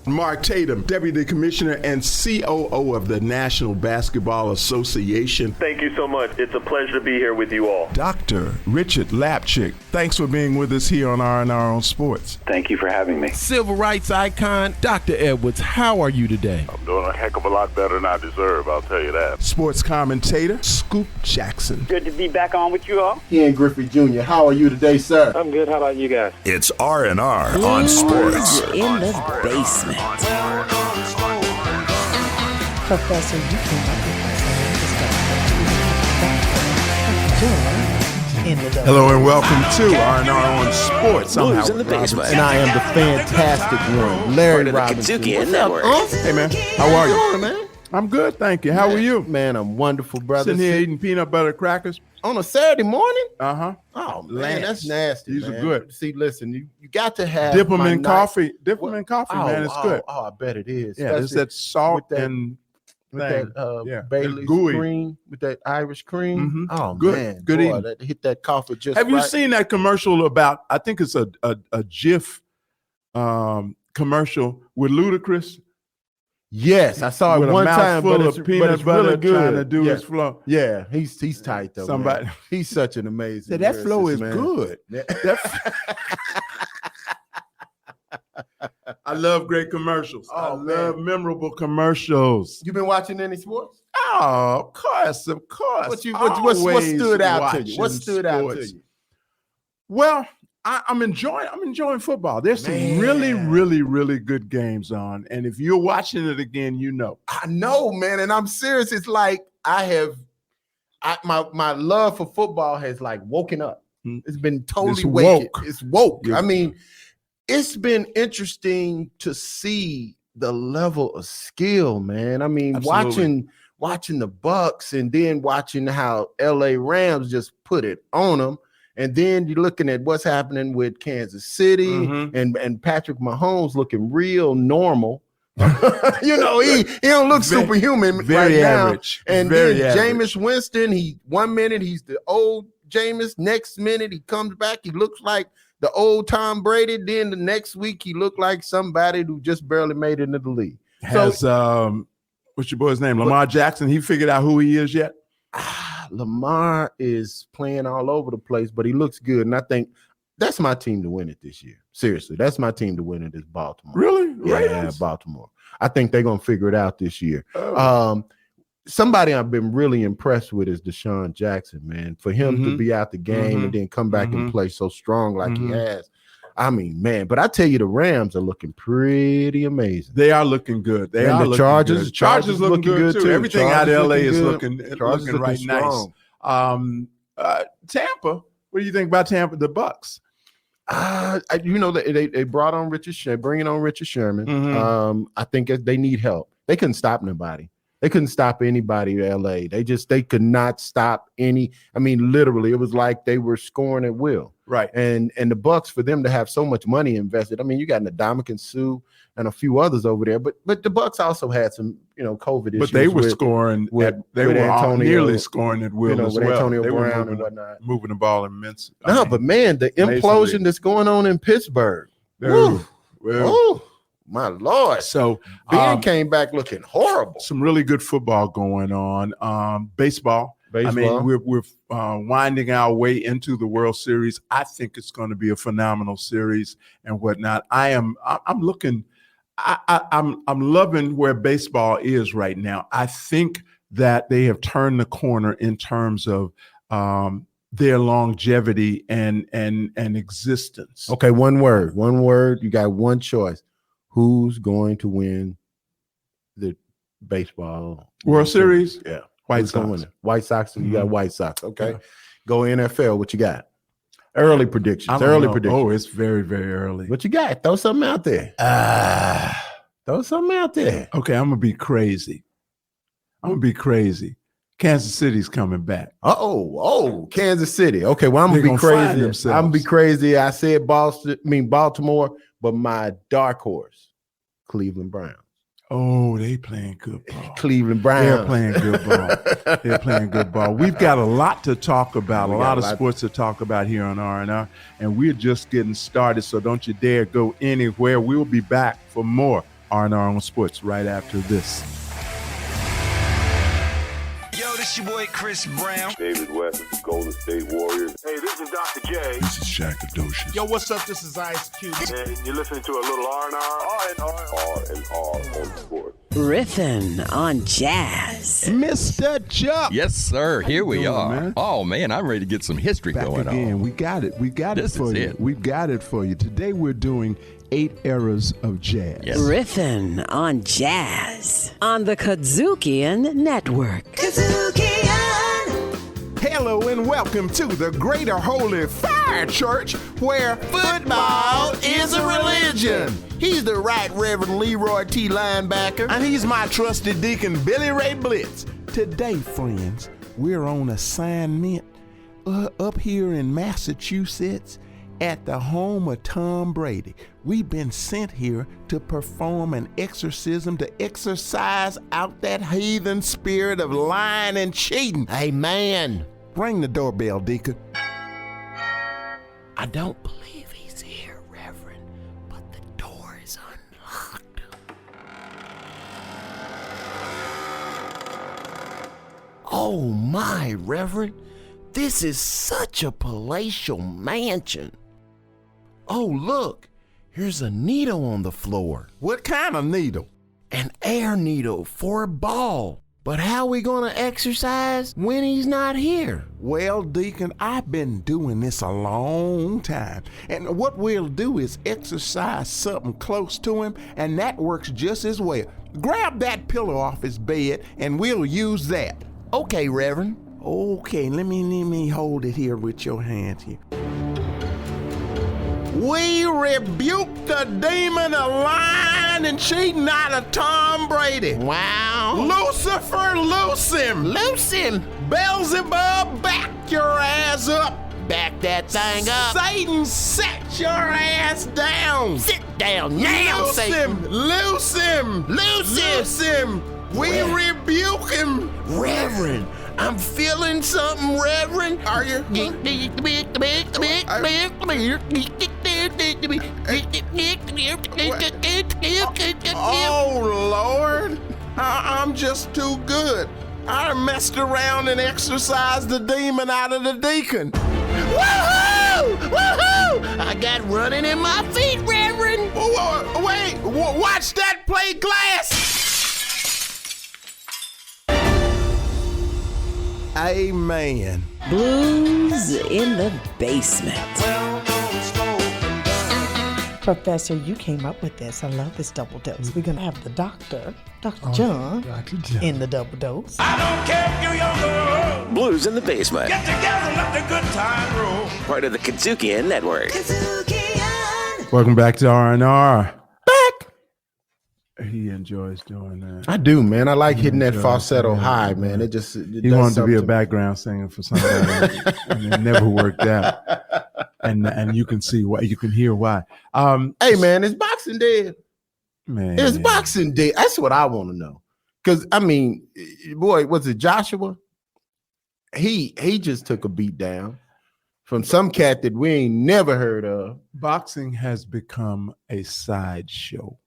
Mark Tatum, Deputy Commissioner and COO of the National Basketball Association. Thank you so much. It's a pleasure to be here with you all. Dr. Richard Lapchick, thanks for being with us here on R&R on Sports. Thank you for having me. Civil rights icon, Dr. Edwards, how are you today? I'm doing a heck of a lot better than I deserve, I'll tell you that. Sports commentator, Scoop Jackson. Good to be back on with you all. Ian Griffey Jr., how are you today, sir? I'm good. How about you guys? It's R&R on Sports. In the basement. Professor, you came up with Hello and welcome to R&R on Sports. I'm Howard in the basement. And I am the fantastic one, Larry Robinson. What's up, Hey man, how are you? Doing, man? I'm good, thank you. How are you? Man, I'm wonderful, brother. Sitting here eating peanut butter crackers. On a Saturday morning? Uh-huh. Oh, man, Lance. that's nasty, These are man. good. See, listen, you got to have Dip them my in night- coffee. Dip them in coffee, man. It's good. Oh, I bet it is. Yeah, there's Especially that salt with that- and with thing. that Yeah, Bailey's it's gooey. cream, with that Irish cream. Mhm. Oh, Good. man. Good boy, eating. that hit that coffee just Have you right. seen that commercial about, I think it's a Jif commercial with Ludacris? Yes, I saw With it a one time, mouthful but of it's peanut really butter good. trying to do yeah. his flow. Yeah, he's tight though. Somebody- man. He's such an amazing. Said, that flow lyricist, is man. good. Yeah. I love great commercials. I Oh, love man. memorable commercials. You been watching any sports? Oh, of course, of course. What Always stood out to you? What watching stood out to sports. you? Well, I'm enjoying football. There's some Man. really good games on. And if you're watching it again, you know. I know, man, and I'm serious. It's like my love for football has like woken up. Mm. It's been totally It's wakened. woke. It's woke. Yeah. I mean, it's been interesting to see the level of skill, man. I mean, Absolutely. watching the Bucks and then watching how LA Rams just put it on them. And then you're looking at what's happening with Kansas City Mhm. and Patrick Mahomes looking real normal. You know, he don't look Very- superhuman Very right now. average. And very then average. Jameis Winston, he 1 minute he's the old Jameis, next minute he comes back, he looks like the old Tom Brady. Then the next week he looked like somebody who just barely made it into the league. Has what's your boy's name? Lamar Jackson. He figured out who he is yet? Lamar is playing all over the place, but he looks good. And I think that's my team to win it this year. Seriously, that's my team to win it is Baltimore. Really? Yeah, Ravens? Baltimore. I think they're gonna figure it out this year. Oh. Somebody I've been really impressed with is Deshaun Jackson, man. For him to Mhm. be out the game and then come back and Mhm. play so strong like he Mhm. has. I mean, man, but I tell you, the Rams are looking pretty amazing. They are looking good. They And are the looking Chargers- good. Chargers looking good too. Everything out of Chargers LA is looking looking Chargers looking right strong. nice. Tampa. What do you think about Tampa? The Bucks. You know, they brought on Richard Sherman, bringing on Richard Sherman. Mhm. I think they need help. They couldn't stop nobody. They couldn't stop anybody in LA. They could not stop any. I mean, literally, it was like they were scoring at will. Right. And the Bucks, for them to have so much money invested. I mean, you got Ndamukong Suh and a few others over there, but the Bucks also had some, COVID issues. But they were with, scoring. with They were Antonio, nearly scoring at will as with well. Antonio They were Brown and whatnot. moving the ball immense. No, but man, the amazingly. implosion that's going on in Pittsburgh. Woo. Well, Oh, my Lord. so Ben came back looking horrible. some really good football going on. Baseball. I mean, we're winding our way into the World Series. I think it's going to be a phenomenal series and whatnot. I'm looking. I'm loving where baseball is right now. I think that they have turned the corner in terms of their longevity and existence. Okay, one word. You got one choice. Who's going to win the baseball World Series? Yeah. White Who's gonna Sox. win it? White Sox. You got Mhm. White Sox. Okay. Yeah. Go NFL. What you got? Early predictions. I don't Early know. predictions. Oh, it's very, very early. What you got? Throw something out there. Throw something out there. Okay, I'm gonna be crazy. Kansas City's coming back. Kansas City. Okay, well, I'm They're gonna be gonna find crazy. themselves. I'm gonna be crazy. I said Baltimore, but my dark horse, Cleveland Browns. Oh, they playing good ball. Cleveland Browns. They're playing good ball. They're playing good ball. We've got a lot to talk about, a lot of sports to talk about here on R&R, and we're just getting started, so don't you dare go anywhere. We'll be back for more R&R on Sports right after this. Yo, this your boy Chris Brown. David West of the Golden State Warriors. Hey, this is Dr. J. This is Shaq Adocious. Yo, what's up? This is Ice Cube. And you're listening to a little R&R. R&R on Sports. Riffin' on jazz. Mr. Chuck. Yes, sir. Here we doing, are. man? Oh, man, I'm ready to get some history Back going again. on. We got it. We got This it for is you. it. We've got it for you. Today we're doing 8 eras of jazz. Yes. Riffin' on jazz on the Kazookian Network. Hello and welcome to the Greater Holy Fire Church, where football is a religion. He's the Right Reverend Leroy T. Linebacker. And he's my trusted deacon, Billy Ray Blitz. Today, friends, we're on assignment up here in Massachusetts at the home of Tom Brady. We've been sent here to perform an exorcism to exorcise out that heathen spirit of lying and cheating. Amen. Ring the doorbell, Deacon. I don't believe he's here, Reverend, but the door is unlocked. Oh my, Reverend, this is such a palatial mansion. Oh, look, here's a needle on the floor. What kind of needle? An air needle for a ball. But how we gonna exercise when he's not here? Well, Deacon, I've been doing this a long time. And what we'll do is exercise something close to him, and that works just as well. Grab that pillow off his bed, and we'll use that. Okay, Reverend. Okay, let me hold it here with your hands here. We rebuke the demon of lying and cheating out of Tom Brady. Wow. Lucifer, loose him! Loose him. Beelzebub, back your ass up! Back that thing up. Satan, set your ass down! Sit down now, Loose Satan. him! Loose him! Loose him. Loose him! We rebuke him! Reverend, I'm feeling something, Reverend. Are you? Oh, Lord. I'm just too good. I messed around and exorcised the demon out of the deacon. Woohoo! Woohoo! I got running in my feet, Reverend. Wait, watch that plate glass. Amen. Blues in the basement. Professor, you came up with this. I love this double dose. We're going to have the Dr. John in the double dose. I don't care if you're young or old. Blues in the Basement. Get together, let the good time roll. Part of the Kazookian Network. Welcome back to R&R. He enjoys doing that. I do, man. I like hitting that falsetto high, man. It He wanted to be a background singer for somebody, and it never worked out. And you can see why. You can hear why. Hey, man, it's Boxing Day. Man, It's Boxing Day. That's what I want to know. Because, I mean, boy, was it Joshua? He just took a beat down from some cat that we ain't never heard of. Boxing has become a sideshow.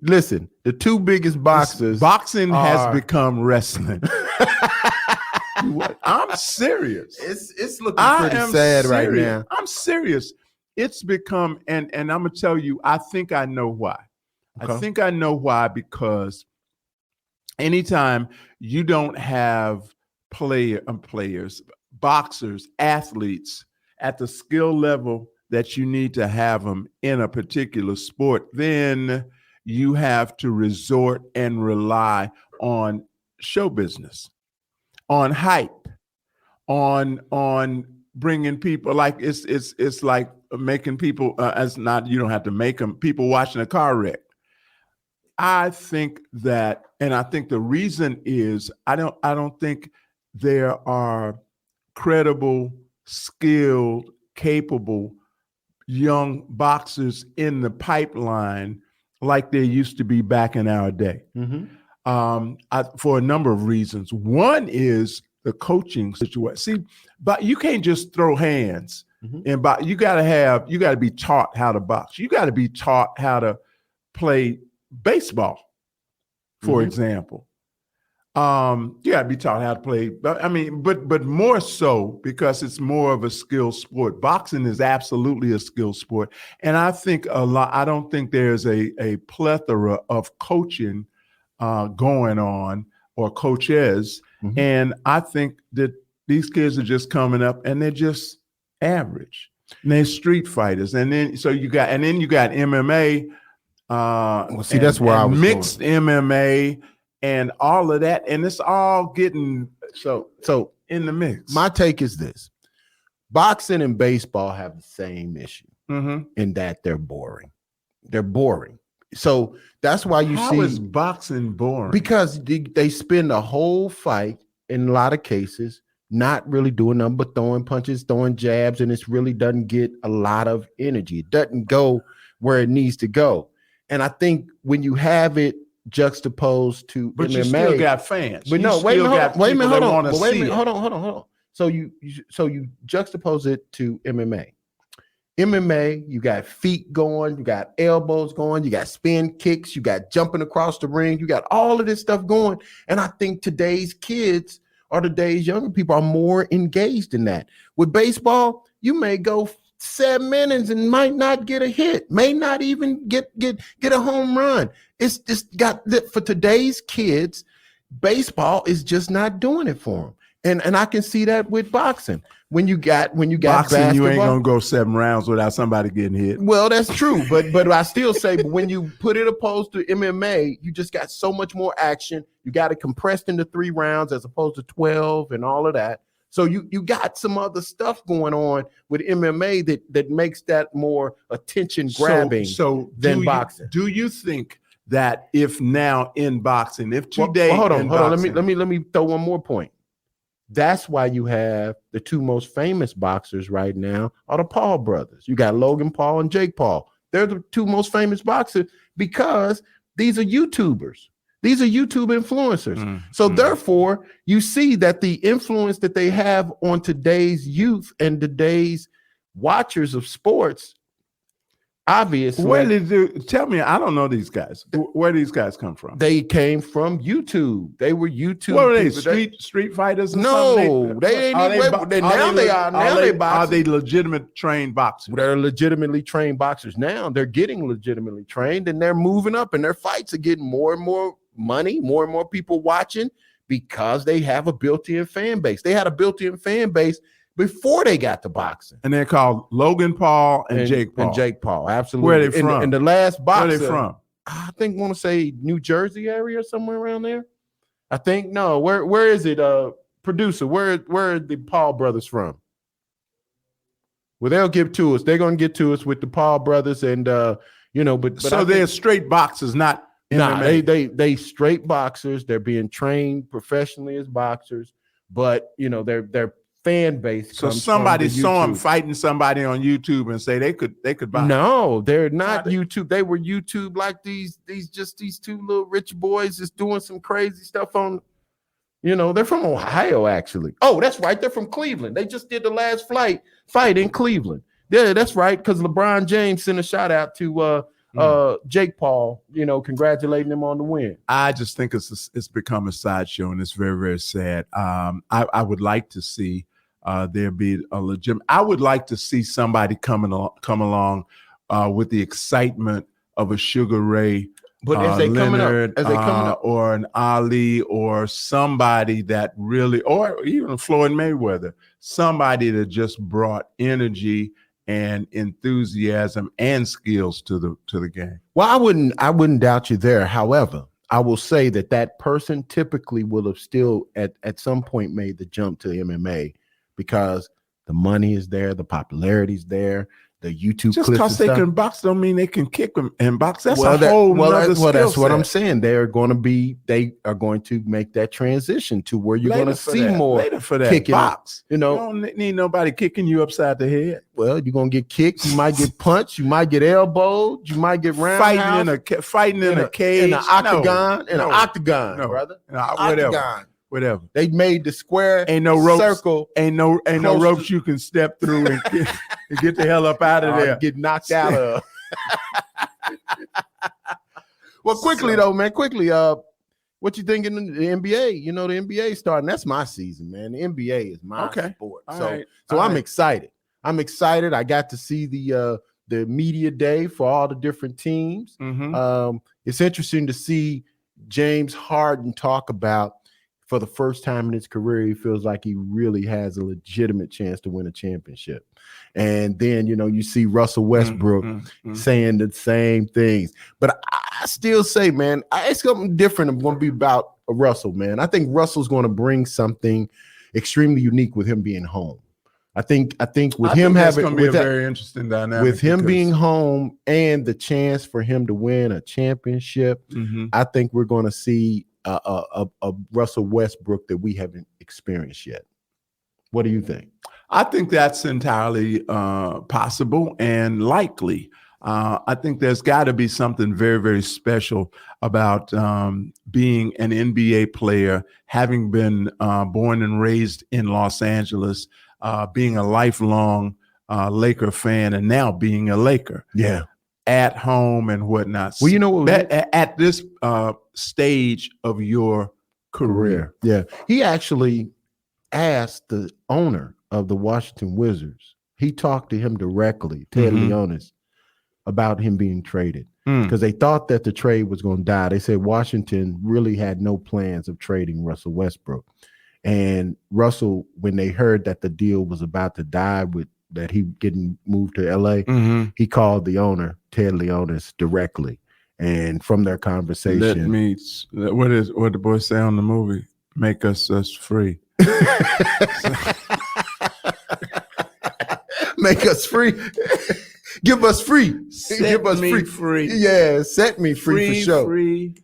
Listen, the two biggest boxers. Boxing has become wrestling. I'm serious. It's looking pretty sad right now. I'm serious. It's become, and I'm gonna tell you, I think I know why. Okay. I think I know why, because anytime you don't have players, boxers, athletes at the skill level that you need to have them in a particular sport, then you have to resort and rely on show business, on hype, on bringing people, like it's like making people you don't have to make them, people watching a car wreck. I think that, and I think the reason is I don't think there are credible, skilled, capable young boxers in the pipeline like there used to be back in our day. For a number of reasons. One is the coaching situation. See, but you can't just throw hands, and you got to be taught how to box. You got to be taught how to play baseball, for example. You got to be taught how to play. But more so because it's more of a skill sport. Boxing is absolutely a skill sport, and I think I don't think there's a plethora of coaching going on or coaches, and I think that these kids are just coming up and they're just average. And they're street fighters, and then you got MMA. That's where I was mixed going. MMA. And all of that, and it's all getting so in the mix. My take is this: boxing and baseball have the same issue in that they're boring. They're boring. So that's why you How see is boxing boring? Because they spend the whole fight in a lot of cases not really doing nothing but throwing punches, throwing jabs, and it really doesn't get a lot of energy. It doesn't go where it needs to go. And I think when you have it juxtaposed to but MMA, you still got fans. But no, wait a minute, hold on. So you juxtapose it to MMA. MMA, you got feet going, you got elbows going, you got spin kicks, you got jumping across the ring, you got all of this stuff going. And I think today's kids or today's younger people are more engaged in that. With baseball, you may go 7 innings and might not get a hit, may not even get a home run. It's just got that for today's kids. Baseball is just not doing it for them, and I can see that with boxing. When you got boxing, basketball, you ain't gonna go 7 rounds without somebody getting hit. Well, that's true, but I still say, but when you put it opposed to MMA, you just got so much more action. You got it compressed into 3 rounds as opposed to 12 and all of that. So you got some other stuff going on with MMA that makes that more attention grabbing than boxing. Do you think that if now in boxing, if today, hold on, let me throw one more point. That's why you have the 2 most famous boxers right now are the Paul brothers. You got Logan Paul and Jake Paul. They're the 2 most famous boxers because these are YouTubers. These are YouTube influencers. So therefore, you see that the influence that they have on today's youth and today's watchers of sports, obviously. Tell me, I don't know these guys. Where do these guys come from? They came from YouTube. They were YouTube. What are they? Street fighters? No, they ain't. Now they are. Now they boxing. Are they legitimate trained boxers? They're legitimately trained boxers now. They're getting legitimately trained, and they're moving up, and their fights are getting more and more money, more and more people watching because they have a built-in fan base. They had a built-in fan base before they got to boxing. And they're called Logan Paul and Jake Paul. And Jake Paul, absolutely. Where are they from? And the last boxer. Where are they from? I think want to say New Jersey area or somewhere around there. I think no. Where is it? Producer, where are the Paul brothers from? Well, they'll give to us. They're gonna get to us with the Paul brothers, and but so they're straight boxers, not MMA. They straight boxers. They're being trained professionally as boxers, but their fan base. So somebody saw them fighting somebody on YouTube and say they could box. No, they're not YouTube. They were YouTube like these 2 little rich boys just doing some crazy stuff on. They're from Ohio actually. Oh, that's right. They're from Cleveland. They just did the last fight in Cleveland. Yeah, that's right. Because LeBron James sent a shout out to Jake Paul, congratulating him on the win. I just think it's become a sideshow, and it's very, very sad. I would like to see there be a legitimate. I would like to see somebody come along with the excitement of a Sugar Ray, but as they Leonard, coming up, or an Ali, or somebody that really, or even Floyd Mayweather, somebody that just brought energy and enthusiasm and skills to the game. Well, I wouldn't doubt you there. However, I will say that person typically will have still at some point made the jump to MMA because the money is there, the popularity is there, the YouTube just clips. Just because they can box don't mean they can kick them and box. That's a that's what I'm saying. They are going to make that transition to where you're going to see more for that kicking box. You don't need nobody kicking you upside the head. Well, you're going to get kicked. You might get punched. You might get elbowed. You might get roundhouse. Fighting in a cage. In an octagon. In an octagon, brother. Whatever. They made the square. Ain't no ropes. Circle. Ain't no ropes you can step through and get the hell up out of there. Get knocked out of. Well, quickly though, man. Quickly, what you thinking in the NBA? You know, the NBA starting. That's my season, man. The NBA is my sport. So I'm excited. I'm excited. I got to see the media day for all the different teams. It's interesting to see James Harden talk about, for the first time in his career, he feels like he really has a legitimate chance to win a championship. And then, you know, you see Russell Westbrook saying the same things. But I still say, man, it's something different. I'm going to be about Russell, man. I think Russell's going to bring something extremely unique with him being home. I think with him having going to be a very interesting dynamic with him being home and the chance for him to win a championship. I think we're going to see a Russell Westbrook that we haven't experienced yet. What do you think? I think that's entirely possible and likely. I think there's got to be something very, very special about being an NBA player, having been born and raised in Los Angeles, being a lifelong Laker fan, and now being a Laker. Yeah. At home and whatnot. Well, you know what? At this stage of your career. Yeah. He actually asked the owner of the Washington Wizards. He talked to him directly, Ted Leonsis, about him being traded because they thought that the trade was going to die. They said Washington really had no plans of trading Russell Westbrook. And Russell, when they heard that the deal was about to die with that he getting moved to LA, he called the owner, Ted Leonsis, directly. And from their conversation, what the boy say on the movie? Make us free. Make us free. Give us free. Give us free. Yeah, set me free for sure. Free.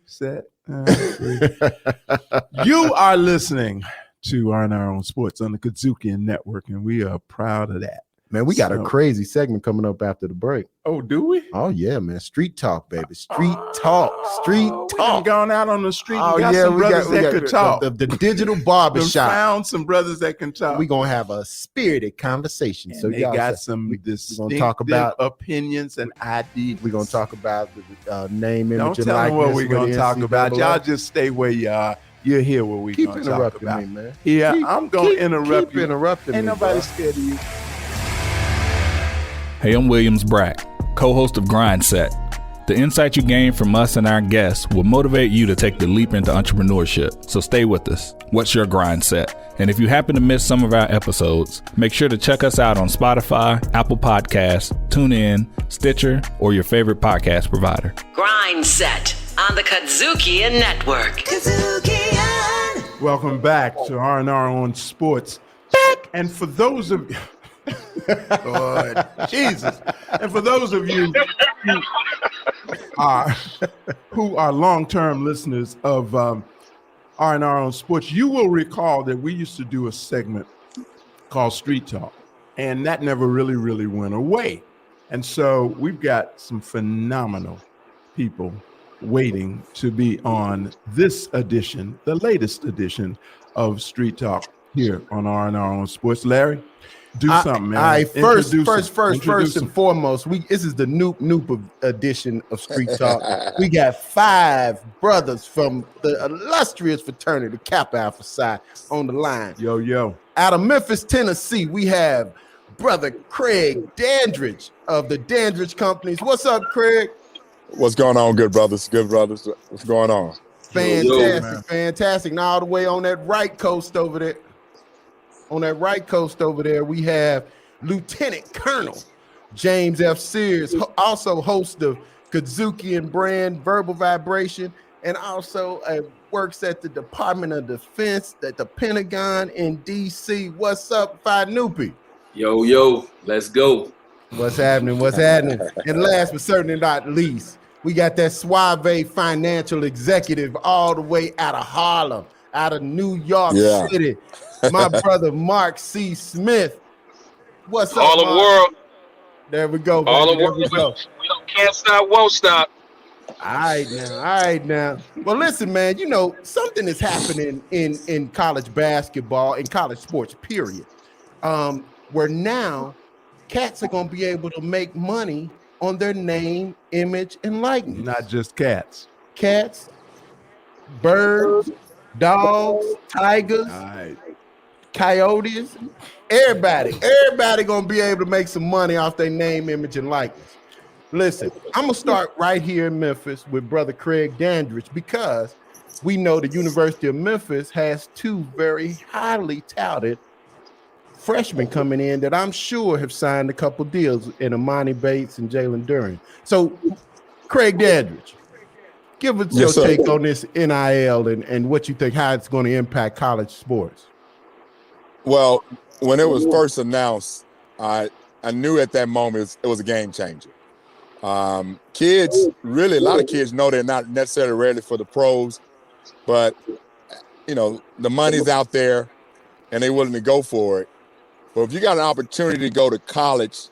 You are listening to R&R on Sports on the Kazukian Network, and we are proud of that. Man, we got a crazy segment coming up after the break. Oh, do we? Oh, yeah, man. Street talk, baby. Street talk. Street talk. Gone out on the street. Oh, got some brothers that could talk. The digital barbershop. Found some brothers that can talk. We're going to have a spirited conversation. And so they got some distinctive talk about opinions and ideas. We're going to talk about the name, image, Don't and tell likeness. them what we're going to talk about. Y'all just stay where you are. You'll hear what we're going to talk about. Me, man. Yeah, I'm going to interrupt you. Keep interrupting Ain't me, nobody bro. scared of you. Hey, I'm Williams Brack, co-host of Grind Set. The insight you gain from us and our guests will motivate you to take the leap into entrepreneurship. So stay with us. What's your grind set? And if you happen to miss some of our episodes, make sure to check us out on Spotify, Apple Podcasts, TuneIn, Stitcher, or your favorite podcast provider. Grind Set on the Kazukian Network. Kazukian. Welcome back to R&R on Sports. And for those of you, Lord Jesus, and for those of you who are long-term listeners of R&R on Sports, you will recall that we used to do a segment called Street Talk, and that never really went away. And so we've got some phenomenal people waiting to be on this edition, the latest edition of Street Talk here on R&R on Sports. Larry, do something, man. All right, first and foremost, this is the Noop edition of Street Talk. We got 5 brothers from the illustrious fraternity, Kappa Alpha Psi, on the line. Yo. Out of Memphis, Tennessee, we have brother Craig Dandridge of the Dandridge Companies. What's up, Craig? What's going on, good brothers? What's going on? Fantastic. Now all the way on that right coast over there. We have Lieutenant Colonel James F. Sears, also host of Kazukian brand Verbal Vibration, and also works at the Department of Defense at the Pentagon in D.C. What's up, Phi Nupi? Yo, let's go. What's happening? And last but certainly not least, we got that suave financial executive all the way out of Harlem, out of New York City. My brother Mark C. Smith. What's up, all the Mark? world? There we go. All the world. We can't stop, won't stop. All right now. Well, listen, man. You know something is happening in college basketball, in college sports, period. Where now cats are going to be able to make money on their name, image, and likeness. Not just cats. cats, birds, dogs, tigers, coyotes, everybody gonna be able to make some money off their name, image, and likeness. Listen, I'm gonna start right here in Memphis with Brother Craig Dandridge, because we know the University of Memphis has two very highly touted freshmen coming in that I'm sure have signed a couple deals in Amani Bates and Jalen Duren. So, Craig Dandridge, give us your take on this NIL and what you think, how it's going to impact college sports. Well, when it was first announced, I knew at that moment it was a game changer. Kids, really, a lot of kids know they're not necessarily ready for the pros, but, you know, the money's out there and they're willing to go for it. But if you got an opportunity to go to college,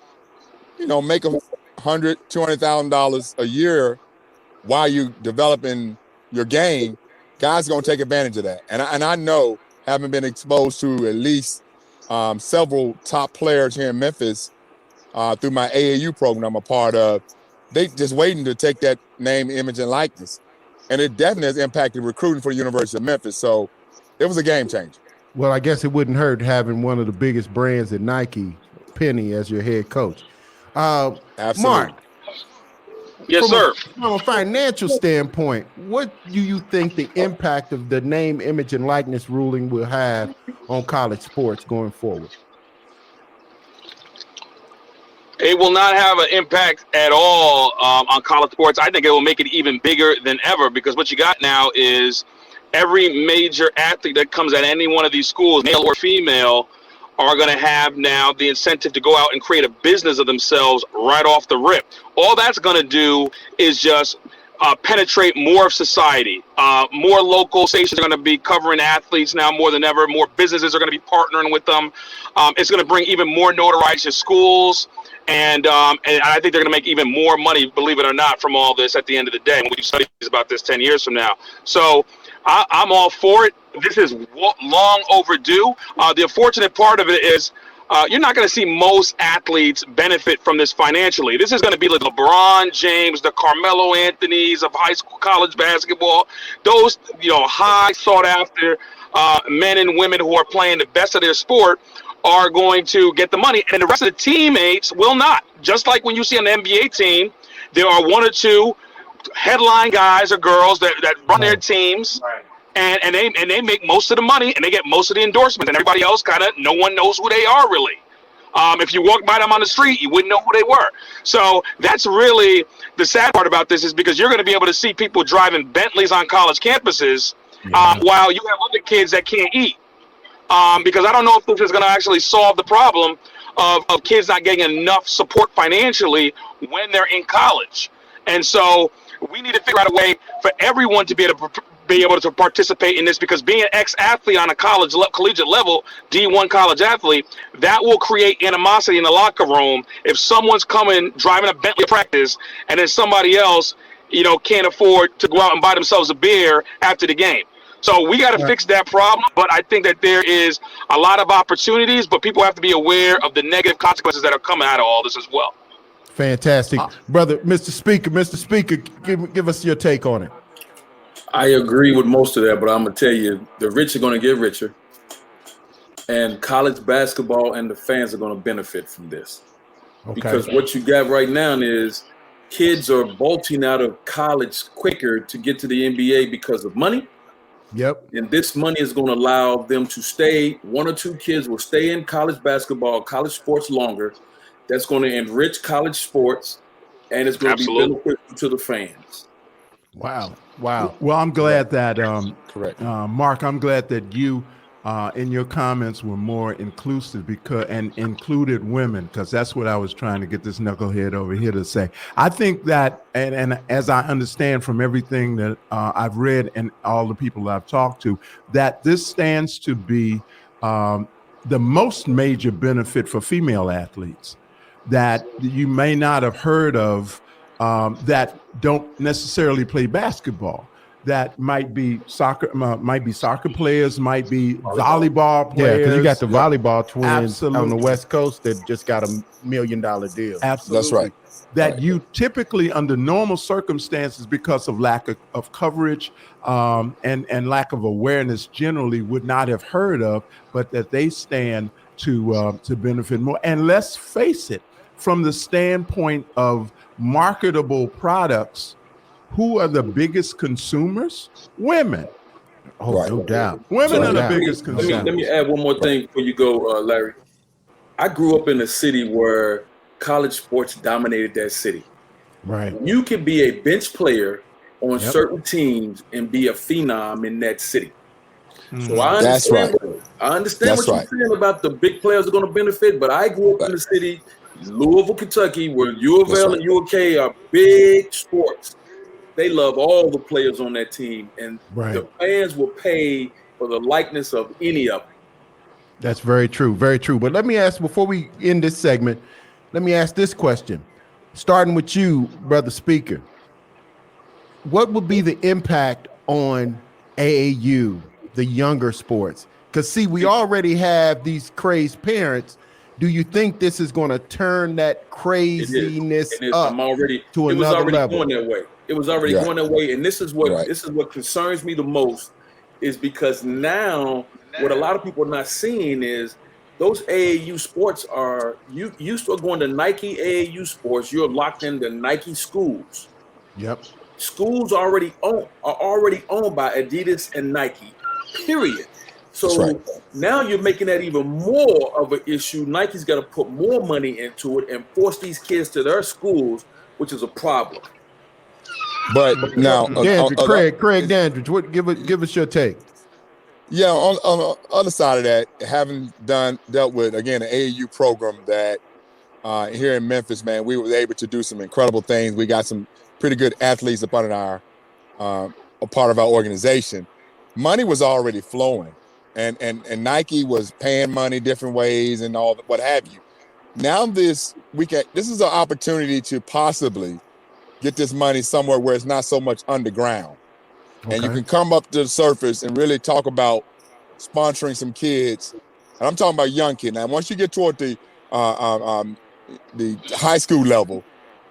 you know, make $100,000, $200,000 a year while you developing your game, guys are going to take advantage of that. And I know, having been exposed to at least several top players here in Memphis through my AAU program I'm a part of, they just waiting to take that name, image, and likeness. And it definitely has impacted recruiting for the University of Memphis. So it was a game changer. Well, I guess it wouldn't hurt having one of the biggest brands at Nike, Penny, as your head coach. Absolutely. Mark. Yes, sir. From a financial standpoint, what do you think the impact of the name, image, and likeness ruling will have on college sports going forward? It will not have an impact at all on college sports. I think it will make it even bigger than ever, because what you got now is every major athlete that comes at any one of these schools, male or female, are going to have now the incentive to go out and create a business of themselves right off the rip. All that's going to do is just penetrate more of society. More local stations are going to be covering athletes now more than ever. More businesses are going to be partnering with them. It's going to bring even more notoriety to schools. And I think they're going to make even more money, believe it or not, from all this at the end of the day when we do studies about this 10 years from now. So I'm all for it. This is long overdue. The unfortunate part of it is you're not going to see most athletes benefit from this financially. This is going to be like LeBron James, the Carmelo Anthonys of high school, college basketball. Those, high sought after men and women who are playing the best of their sport are going to get the money, and the rest of the teammates will not. Just like when you see an NBA team, there are one or two headline guys or girls that run their teams, and they make most of the money and they get most of the endorsements, and everybody else no one knows who they are really. If you walk by them on the street, you wouldn't know who they were. So that's really the sad part about this, is because you're going to be able to see people driving Bentleys on college campuses while you have other kids that can't eat. Because I don't know if this is going to actually solve the problem of kids not getting enough support financially when they're in college. And so we need to figure out a way for everyone to be able to participate in this, because being an ex-athlete on a collegiate level, D1 college athlete, that will create animosity in the locker room if someone's driving a Bentley practice and then somebody else, can't afford to go out and buy themselves a beer after the game. So we got to fix that problem, but I think that there is a lot of opportunities, but people have to be aware of the negative consequences that are coming out of all this as well. Fantastic. Brother, Mr. Speaker, give us your take on it. I agree with most of that, but I'm going to tell you, the rich are going to get richer, and college basketball and the fans are going to benefit from this. Okay. Because what you got right now is kids are bolting out of college quicker to get to the NBA because of money. Yep. And this money is going to allow them to stay. One or two kids will stay in college basketball, college sports longer. That's going to enrich college sports, and it's going to be beneficial to the fans. Wow. Well, I'm glad that, correct. Mark, I'm glad that you, in your comments, were more inclusive and included women, because that's what I was trying to get this knucklehead over here to say. I think that, and as I understand from everything that I've read and all the people I've talked to, that this stands to be the most major benefit for female athletes that you may not have heard of, that don't necessarily play basketball. That might be soccer players, might be volleyball players. Yeah, because you got the volleyball twins on the West Coast that just got $1 million deal. Absolutely. That's right. that you typically, under normal circumstances, because of lack of coverage and lack of awareness generally, would not have heard of, but that they stand to benefit more. And let's face it, from the standpoint of marketable products, who are the biggest consumers? Women. Oh, right. No doubt. Women are the biggest consumers. Let me add one more thing before you go, Larry. I grew up in a city where college sports dominated that city. Right. You can be a bench player on certain teams and be a phenom in that city. So I understand, what you're saying about the big players are going to benefit, but I grew up in the city, Louisville, Kentucky, where U of L and UK are big sports. They love all the players on that team, and the fans will pay for the likeness of any of them. That's very true, very true. But let me ask, before we end this segment, let me ask this question. Starting with you, Brother Speaker. What would be the impact on AAU, the younger sports? Because, see, we already have these crazed parents. Do you think this is going to turn that craziness up to another level? Going that way. It was already going that way, and this is what concerns me the most, is because now what a lot of people are not seeing is those AAU sports are you start going to Nike AAU sports, you're locked into Nike schools. Yep. Schools are already owned by Adidas and Nike. Period. So now you're making that even more of an issue. Nike's got to put more money into it and force these kids to their schools, which is a problem. But now, Craig Dandridge, give us your take. Yeah, on the other side of that, having dealt with, again, an AAU program that here in Memphis, man, we were able to do some incredible things. We got some pretty good athletes a part of our organization. Money was already flowing, and Nike was paying money different ways and all what have you. Now this is an opportunity to possibly get this money somewhere where it's not so much underground. Okay. And you can come up to the surface and really talk about sponsoring some kids. And I'm talking about young kids. Now, once you get toward the high school level,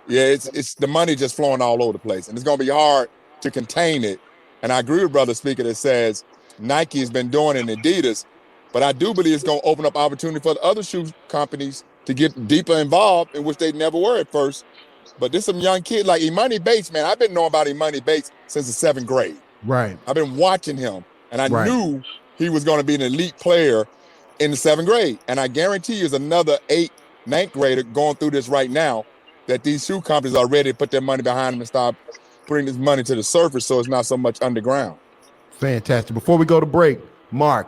it's the money just flowing all over the place. And it's going to be hard to contain it. And I agree with Brother Speaker that says Nike has been doing it in Adidas, but I do believe it's going to open up opportunity for the other shoe companies to get deeper involved, in which they never were at first. But there's some young kids like Imani Bates, man. I've been knowing about Imani Bates since the 7th grade. Right. I've been watching him, and I knew he was going to be an elite player in the 7th grade. And I guarantee you there's another 8th, 9th grader going through this right now that these shoe companies are ready to put their money behind them and start putting this money to the surface so it's not so much underground. Fantastic. Before we go to break, Mark,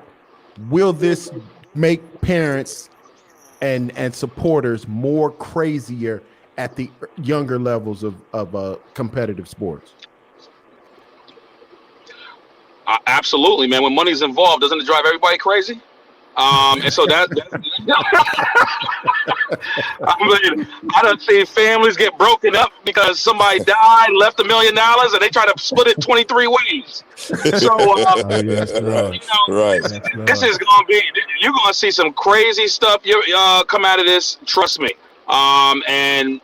will this make parents and supporters more crazier at the younger levels of competitive sports? Absolutely, man. When money's involved, doesn't it drive everybody crazy? And so I mean, I done seen families get broken up because somebody died, left $1 million, and they try to split it 23 ways. So, this is going to be, you're going to see some crazy stuff come out of this. Trust me. And,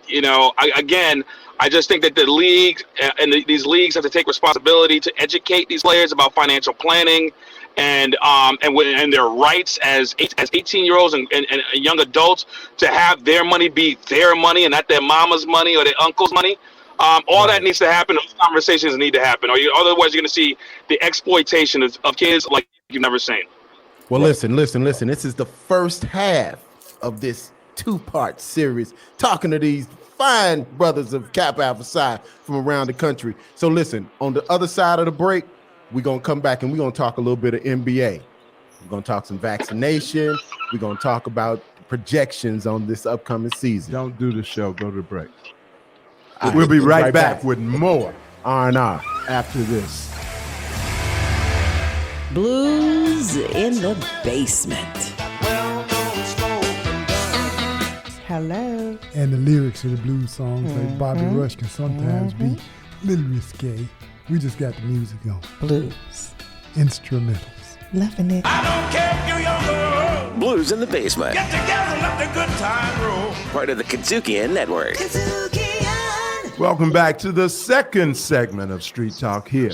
I just think that the league and these leagues have to take responsibility to educate these players about financial planning and their rights as 18-year-olds and young adults to have their money be their money and not their mama's money or their uncle's money. All that needs to happen. Those conversations need to happen. Otherwise, you're going to see the exploitation of kids like you've never seen. Well, listen. This is the first half of this 2-part series, talking to these fine brothers of Kappa Alpha Psi from around the country. So listen, on the other side of the break, we're going to come back and we're going to talk a little bit of NBA. We're going to talk some vaccination. We're going to talk about projections on this upcoming season. Don't do the show. Go to the break. We'll be right back with more R&R after this. Blues in the basement. Hello. And the lyrics of the blues songs, like Bobby Rush, can sometimes be a little risque. We just got the music on. Blues. Instrumentals. Loving it. I don't care if you're young or old. Blues in the basement. Get together, let the good time roll. Part of the Kazukian Network. Welcome back to the second segment of Street Talk here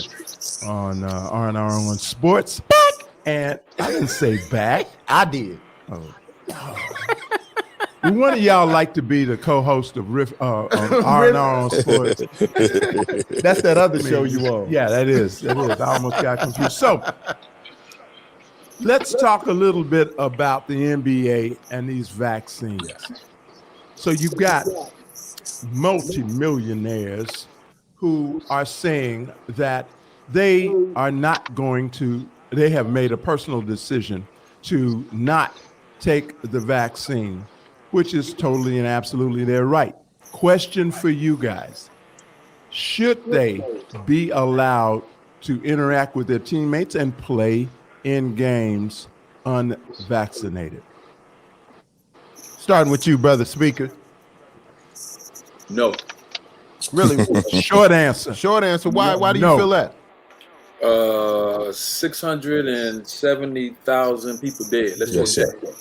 on R&R on Sports. Back, and I didn't say back. I did. Oh. Would one of y'all like to be the co-host of R&R on Sports? That's that other show you on. Yeah, that is. I almost got confused. So let's talk a little bit about the NBA and these vaccines. So you've got multimillionaires who are saying that they are not going to, they have made a personal decision to not take the vaccine, which is totally and absolutely their right. Question for you guys. Should they be allowed to interact with their teammates and play in games unvaccinated? Starting with you, brother speaker. No. Really? Short answer. Short answer. Why do you No. feel that? 670,000 people dead. Let's Yes, go sir. with that.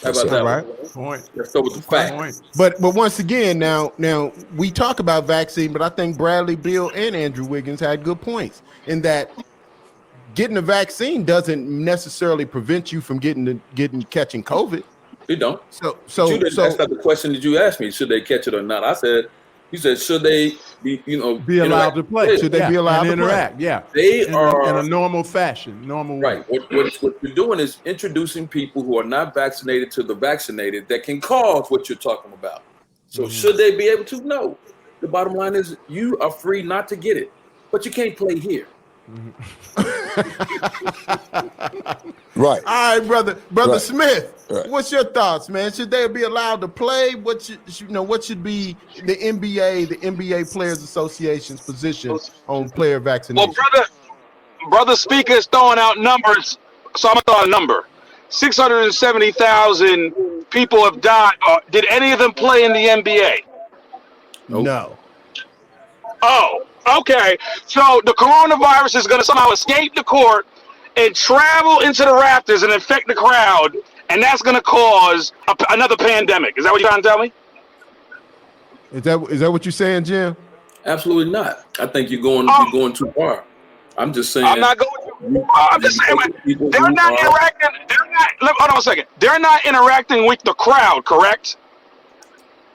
How about that? Right. Point. Let's go with the fact. But once again, now we talk about vaccine, but I think Bradley Beal and Andrew Wiggins had good points in that getting the vaccine doesn't necessarily prevent you from catching COVID. You don't. So that's not the question that you asked me. Should they catch it or not? I said, you said, should they be allowed to play? Should they be allowed to interact? play? Yeah, They in are a normal fashion, normal way. right. What you're doing is introducing people who are not vaccinated to the vaccinated that can cause what you're talking about. So should they be able to? No. The bottom line is you are free not to get it, but you can't play here. Right. All right, brother Right. Smith. Right. What's your thoughts, man? Should they be allowed to play? What should be the NBA Players Association's position on player vaccination? Well, brother speaker is throwing out numbers, so I'm gonna throw out a number. 670,000 people have died. Did any of them play in the NBA? No. Oh, okay. So the coronavirus is going to somehow escape the court and travel into the rafters and infect the crowd, and that's going to cause another pandemic. Is that what you're trying to tell me? Is that what you're saying, Jim? Absolutely not. I think you're going too far. I'm just saying. I'm not going too far. I'm just saying they're not interacting. Hold on a second. They're not interacting with the crowd, correct?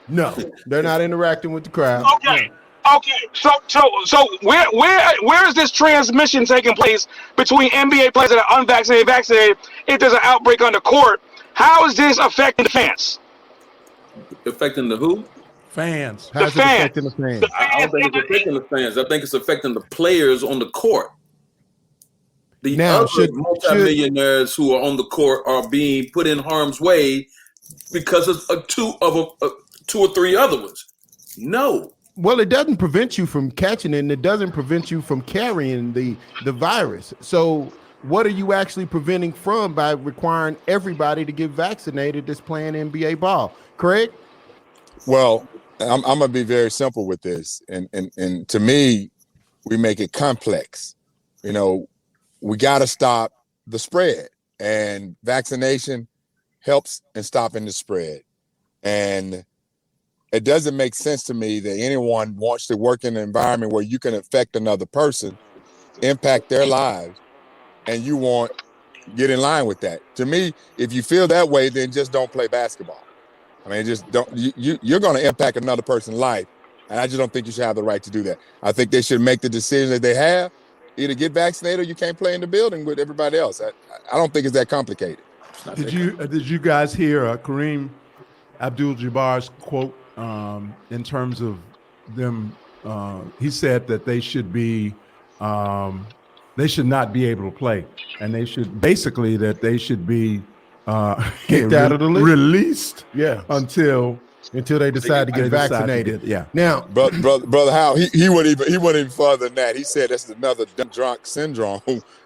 No, they're not interacting with the crowd. Okay. Okay, so where is this transmission taking place between NBA players that are unvaccinated and vaccinated? If there's an outbreak on the court, how is this affecting the fans? Affecting the who? Fans. How's it affecting the fans? I don't think it's affecting the fans. I think it's affecting the players on the court. The Now, other multimillionaires who are on the court are being put in harm's way because of two or three other ones. No. Well, it doesn't prevent you from catching it, and it doesn't prevent you from carrying the virus. So what are you actually preventing from by requiring everybody to get vaccinated that's playing NBA ball? Craig? Well, I'm going to be very simple with this. And to me, we make it complex. We got to stop the spread. And vaccination helps in stopping the spread. And it doesn't make sense to me that anyone wants to work in an environment where you can affect another person, impact their lives, and you won't get in line with that. To me, if you feel that way, then just don't play basketball. I mean, just don't. You're going to impact another person's life, and I just don't think you should have the right to do that. I think they should make the decision that they have. Either get vaccinated or you can't play in the building with everybody else. I don't think it's that complicated. Did you guys hear Kareem Abdul-Jabbar's quote in terms of them? He said that they should be, they should not be able to play, and they should basically be kicked out of the league, released. Yeah, until they decide to get vaccinated. Yeah. Now, brother Howell, he went even further than that. He said that's another drunk syndrome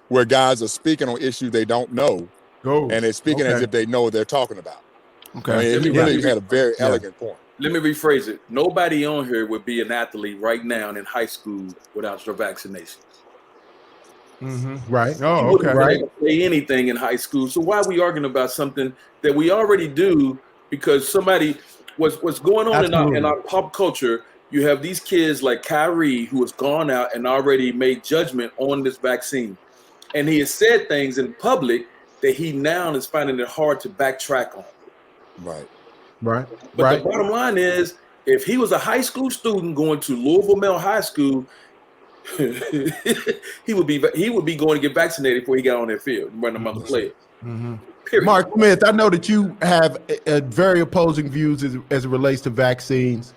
where guys are speaking on issues they don't know, and they're speaking as if they know what they're talking about. Okay, I mean, he really had a very elegant point. Let me rephrase it. Nobody on here would be an athlete right now in high school without your vaccination. Mm-hmm. Right. Oh, okay. Right. Play anything in high school. So why are we arguing about something that we already do? Because somebody what's going on in our pop culture. you have these kids like Kyrie who has gone out and already made judgment on this vaccine. And he has said things in public that he now is finding it hard to backtrack on. Right. But the bottom line is, if he was a high school student going to Louisville Male High School, he would be going to get vaccinated before he got on that field and run among the players. Mm-hmm. Mark Smith, I know that you have very opposing views as it relates to vaccines.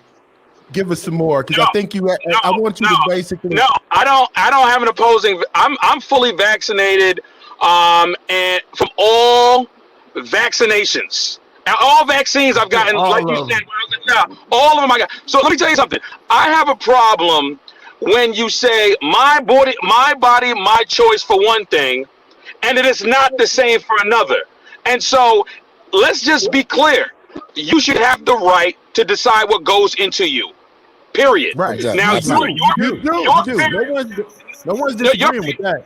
Give us some more, because I think I want you to basically. No, I don't have an opposing. I'm fully vaccinated, and from all vaccinations. Now, all vaccines I've gotten, like you said, all of them I got. So let me tell you something. I have a problem when you say my body, my choice for one thing, and it is not the same for another. And so let's just be clear. You should have the right to decide what goes into you. Period. Right. Now, you do. No one's disagreeing with that.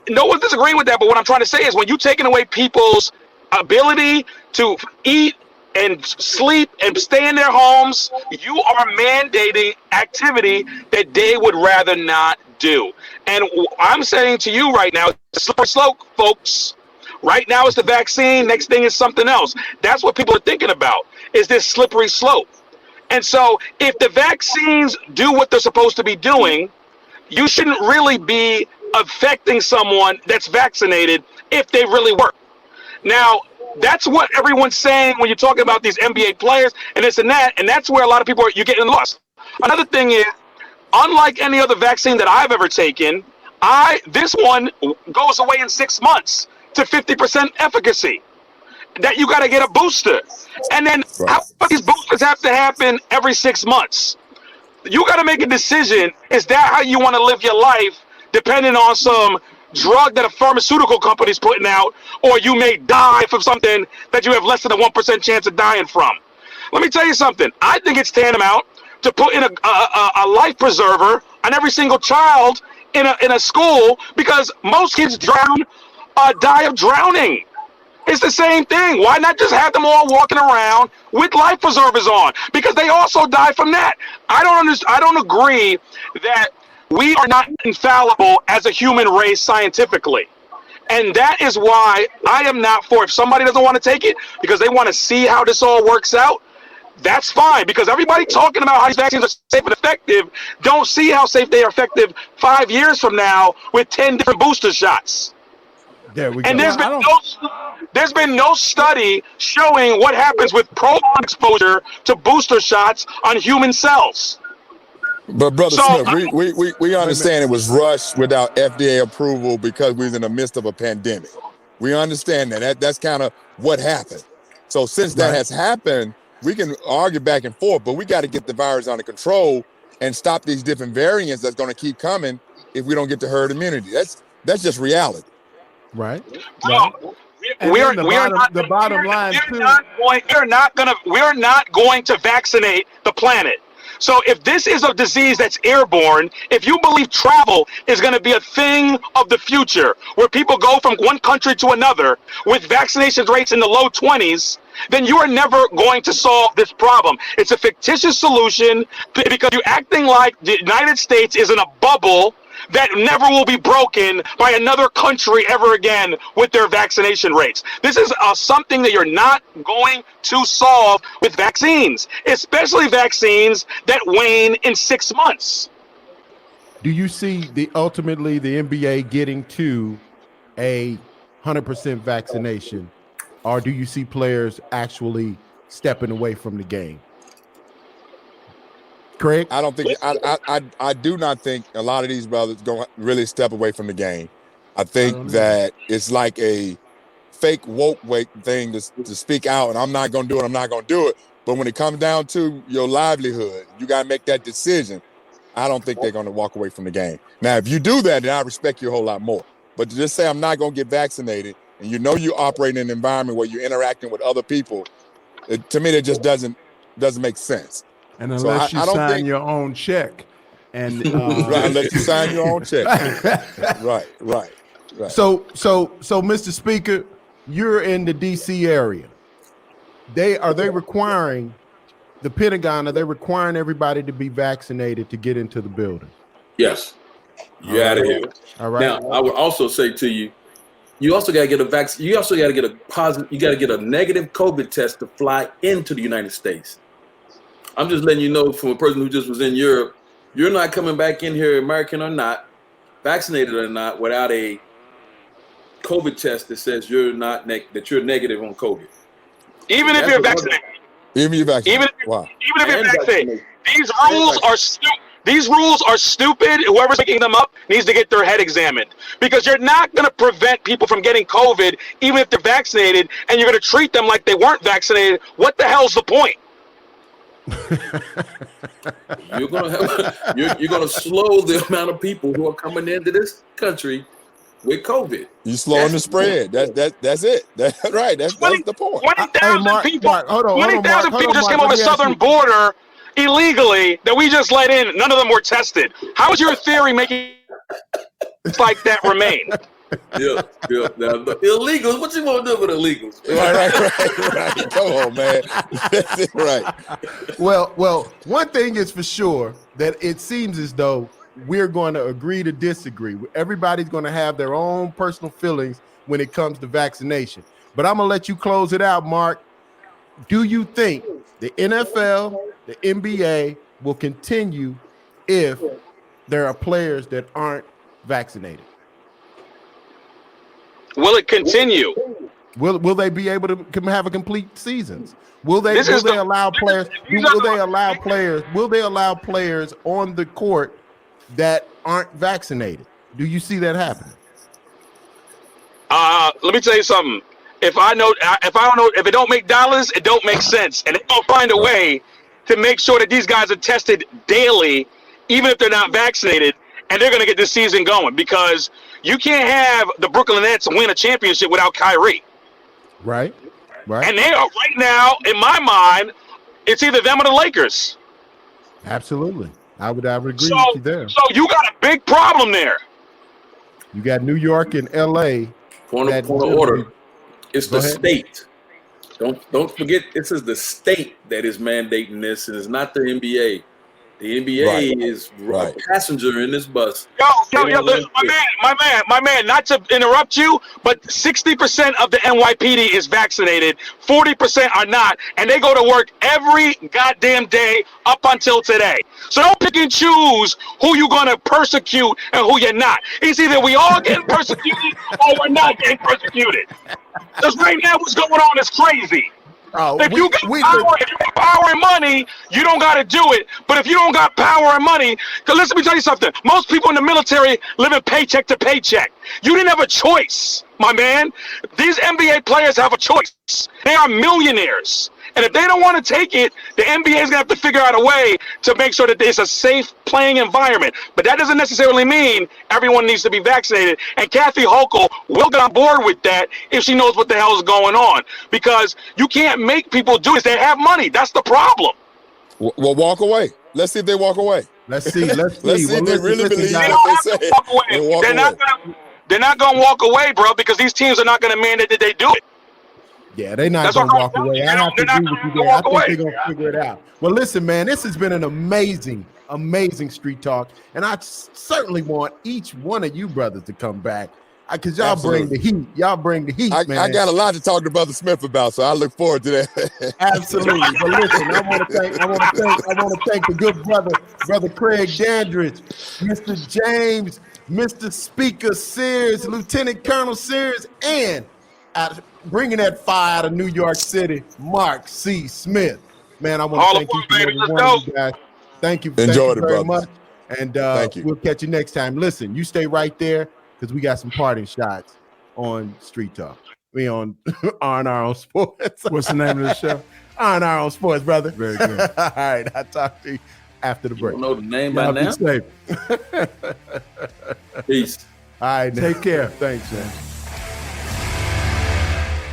No one's disagreeing with that. But what I'm trying to say is, when you're taking away people's ability to eat and sleep and stay in their homes, you are mandating activity that they would rather not do. And I'm saying to you right now, slippery slope, folks. Right now it's the vaccine. Next thing is something else. That's what people are thinking about, is this slippery slope. And so if the vaccines do what they're supposed to be doing, you shouldn't really be affecting someone that's vaccinated if they really work. Now, that's what everyone's saying when you're talking about these NBA players and this and that, and that's where a lot of people you're getting lost. Another thing is, unlike any other vaccine that I've ever taken, this one goes away in 6 months to 50% efficacy. That you got to get a booster, and then how these boosters have to happen every 6 months. You got to make a decision. Is that how you want to live your life, depending on some drug that a pharmaceutical company is putting out, or you may die from something that you have less than a 1% chance of dying from? Let me tell you something. I think it's tantamount to put in a life preserver on every single child in a school, because most kids die of drowning. It's the same thing. Why not just have them all walking around with life preservers on? Because they also die from that. I don't agree that we are not infallible as a human race scientifically. And that is why I am not for, if somebody doesn't want to take it because they want to see how this all works out, that's fine. Because everybody talking about how these vaccines are safe and effective don't see how safe they are effective 5 years from now with 10 different booster shots. There we go. And there's been no study showing what happens with prolonged exposure to booster shots on human cells. But Brother Smith, we understand it was rushed without FDA approval because we was in the midst of a pandemic. We understand that. That's kind of what happened. So since that has happened, we can argue back and forth, but we got to get the virus under control and stop these different variants that's going to keep coming if we don't get the herd immunity. That's just reality. Right. We're not going to vaccinate the planet. So if this is a disease that's airborne, if you believe travel is going to be a thing of the future, where people go from one country to another with vaccination rates in the low 20s, then you are never going to solve this problem. It's a fictitious solution because you're acting like the United States is in a bubble that never will be broken by another country ever again with their vaccination rates. This is something that you're not going to solve with vaccines, especially vaccines that wane in 6 months. Do you see ultimately the NBA getting to a 100% vaccination, or do you see players actually stepping away from the game? Craig? I don't think I do not think a lot of these brothers going to really step away from the game. I think that it's like a fake woke thing to speak out, and I'm not going to do it. I'm not going to do it. But when it comes down to your livelihood, you got to make that decision. I don't think they're going to walk away from the game. Now, if you do that, then I respect you a whole lot more. But to just say I'm not going to get vaccinated, and you know you operate in an environment where you're interacting with other people, to me that just doesn't make sense. And unless you sign your own check, and unless you sign your own check, right. So, Mr. Speaker, you're in the D.C. area. Are they requiring the Pentagon, are they requiring everybody to be vaccinated to get into the building? Yes. You out of here. All right. Now, I would also say to you, you also got to get a vaccine. You also got to get a positive. You got to get a negative COVID test to fly into the United States. I'm just letting you know, from a person who just was in Europe, you're not coming back in here, American or not, vaccinated or not, without a COVID test that says you're not that you're negative on COVID. Even if you're vaccinated. Even if you're vaccinated. Even if you're vaccinated. These rules are stupid. Whoever's making them up needs to get their head examined, because you're not going to prevent people from getting COVID even if they're vaccinated, and you're going to treat them like they weren't vaccinated. What the hell's the point? You're gonna slow the amount of people who are coming into this country with COVID. You slowing the spread. That's it. That's right. That's the point. 20,000 people. 20,000 people just came over the southern border illegally that we just let in. None of them were tested. How is your theory making like that remain? Yeah. Now, the illegals. What you want to do with illegals? Right. Come on, man. That's it, right. Well, one thing is for sure that it seems as though we're going to agree to disagree. Everybody's going to have their own personal feelings when it comes to vaccination. But I'm going to let you close it out, Mark. Do you think the NFL, the NBA will continue if there are players that aren't vaccinated? Will it continue? Will they be able to have a complete seasons? Will they allow players on the court that aren't vaccinated? Do you see that happening? Let me tell you something. If it don't make dollars, it don't make sense, and they don't find a way to make sure that these guys are tested daily, even if they're not vaccinated, and they're going to get this season going, because you can't have the Brooklyn Nets win a championship without Kyrie. Right. And they are right now, in my mind, it's either them or the Lakers. Absolutely. I would agree with you there. So you got a big problem there. You got New York and LA. Point of order. It's the state. Don't forget, this is the state that is mandating this, and it's not the NBA. The NBA is a passenger in this bus. Yo, listen, my man, not to interrupt you, but 60% of the NYPD is vaccinated, 40% are not, and they go to work every goddamn day up until today. So don't pick and choose who you're going to persecute and who you're not. It's either we all getting persecuted or we're not getting persecuted. Because right now what's going on is crazy. If you got power and money, you don't got to do it. But if you don't got power and money, because let me tell you something. Most people in the military live in paycheck to paycheck. You didn't have a choice, my man. These NBA players have a choice. They are millionaires. And if they don't want to take it, the NBA is going to have to figure out a way to make sure that there's a safe playing environment. But that doesn't necessarily mean everyone needs to be vaccinated. And Kathy Hochul will get on board with that if she knows what the hell is going on. Because you can't make people do this. They have money. That's the problem. Well, walk away. Let's see if they walk away. Let's see. Let's see if they really believe what they say. They're not going to walk away, bro, because these teams are not going to mandate that they do it. Yeah, they're not going to walk away. I have to agree with you there. I think they're going to figure it out. Well, listen, man, this has been an amazing Street Talk. And I certainly want each one of you brothers to come back because y'all bring the heat. Y'all bring the heat, man. I got a lot to talk to Brother Smith about, so I look forward to that. Absolutely. But listen, I want to thank the good brother Craig Dandridge, Mr. James, Mr. Speaker Sears, Lieutenant Colonel Sears, and bringing that fire out of New York City, Mark C. Smith. Man, I want to thank you for every one of you guys. Thank you. Enjoyed it very much. And we'll catch you next time. Listen, you stay right there because we got some parting shots on Street Talk. We on R&R on Sports. What's the name of the show? R&R on Sports, brother. Very good. All right, I'll talk to you after the break. You don't know the name by now? Peace. All right, take care. Thanks, man.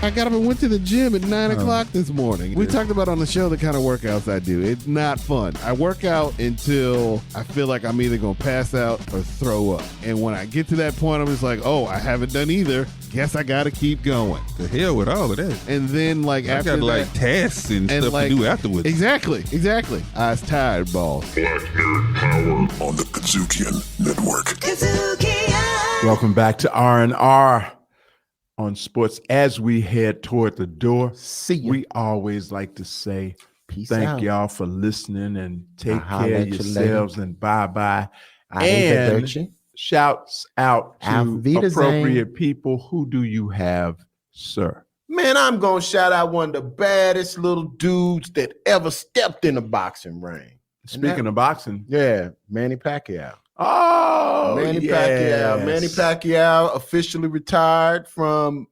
I got up and went to the gym at 9 o'clock this morning. We talked about on the show the kind of workouts I do. It's not fun. I work out until I feel like I'm either going to pass out or throw up. And when I get to that point, I'm just like, oh, I haven't done either. Guess I got to keep going. The hell with all of that. And then after got that, like tasks and stuff to do afterwards. Exactly. I was tired, boss. Black Nerd Power on the Kazookian Network. Welcome back to R&R on Sports. As we head toward the door, we always like to say thank y'all for listening and take care of yourselves and bye-bye. And shouts out to appropriate people. Who do you have, sir? Man, I'm going to shout out one of the baddest little dudes that ever stepped in a boxing ring. Speaking of boxing. Yeah, Manny Pacquiao. Oh, Manny Pacquiao. Manny Pacquiao officially retired from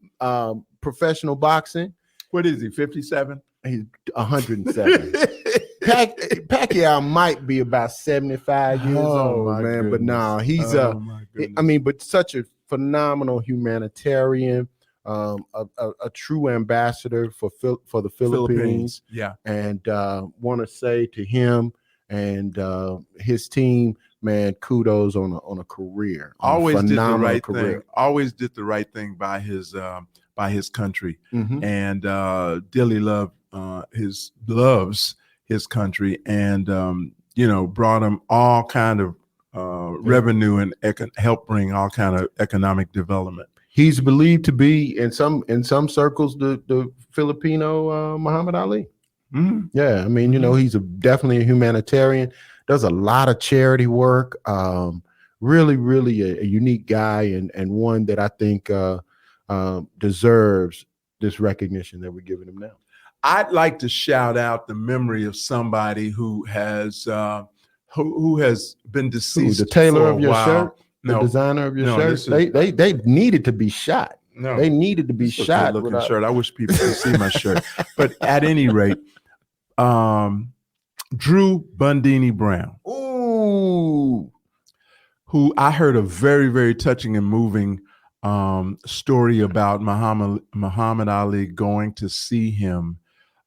professional boxing. What is he, 57? He's 107. Pacquiao might be about 75 years old, man. But no, he's but such a phenomenal humanitarian, a true ambassador for the Philippines. Yeah. And want to say to him and his team, man, kudos on a career. Always did the right thing. Always did the right thing by his country. Mm-hmm. And Dilly loves his country, and brought him all kind of revenue and help bring all kind of economic development. He's believed to be in some circles the Filipino Muhammad Ali. Mm-hmm. Yeah, I mean, he's definitely a humanitarian. Does a lot of charity work. Really, really a unique guy, and one that I think deserves this recognition that we're giving him now. I'd like to shout out the memory of somebody who has been deceased. The tailor of your while. shirt, No, the designer of your no, shirt. They needed to be shot. No, they needed to be it's a shot. good-looking shirt. I wish people could see my shirt. But at any rate, Drew Bundini Brown. Ooh. Who I heard a very, very touching and moving story about Muhammad Ali going to see him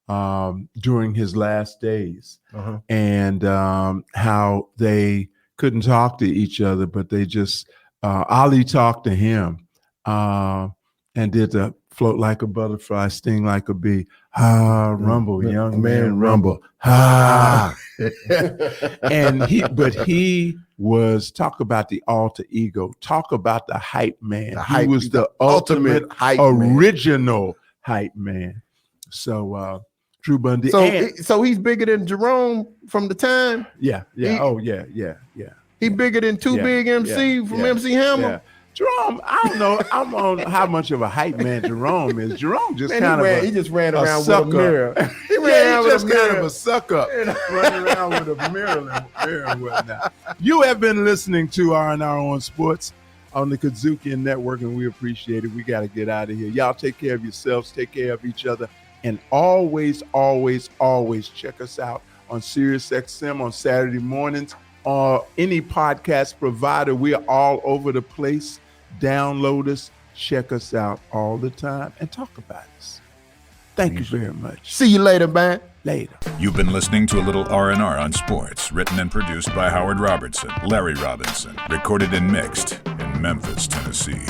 during his last days, and how they couldn't talk to each other, but they just Ali talked to him and did the float like a butterfly, sting like a bee. Rumble, young man, rumble. And he was, talk about the alter ego, talk about the hype man. He was the ultimate hype original hype man. So Drew Bundy. So he's bigger than Jerome from the time. Yeah. Yeah. He bigger than Big MC from MC Hammer. Yeah. Jerome, I don't know. I'm on how much of a hype man Jerome is. Jerome just he just ran around with a mirror. He ran with kind of a suck up, running around with a mirror and whatnot. You have been listening to R&R on Sports on the Kazookian Network, and we appreciate it. We got to get out of here. Y'all take care of yourselves, take care of each other, and always, always, always check us out on SiriusXM on Saturday mornings or any podcast provider. We are all over the place. Download us, check us out all the time, and talk about us. Thank you very much. See you later, man. Later. You've been listening to a little R&R on Sports, written and produced by Howard Robertson, Larry Robinson, recorded and mixed in Memphis, Tennessee.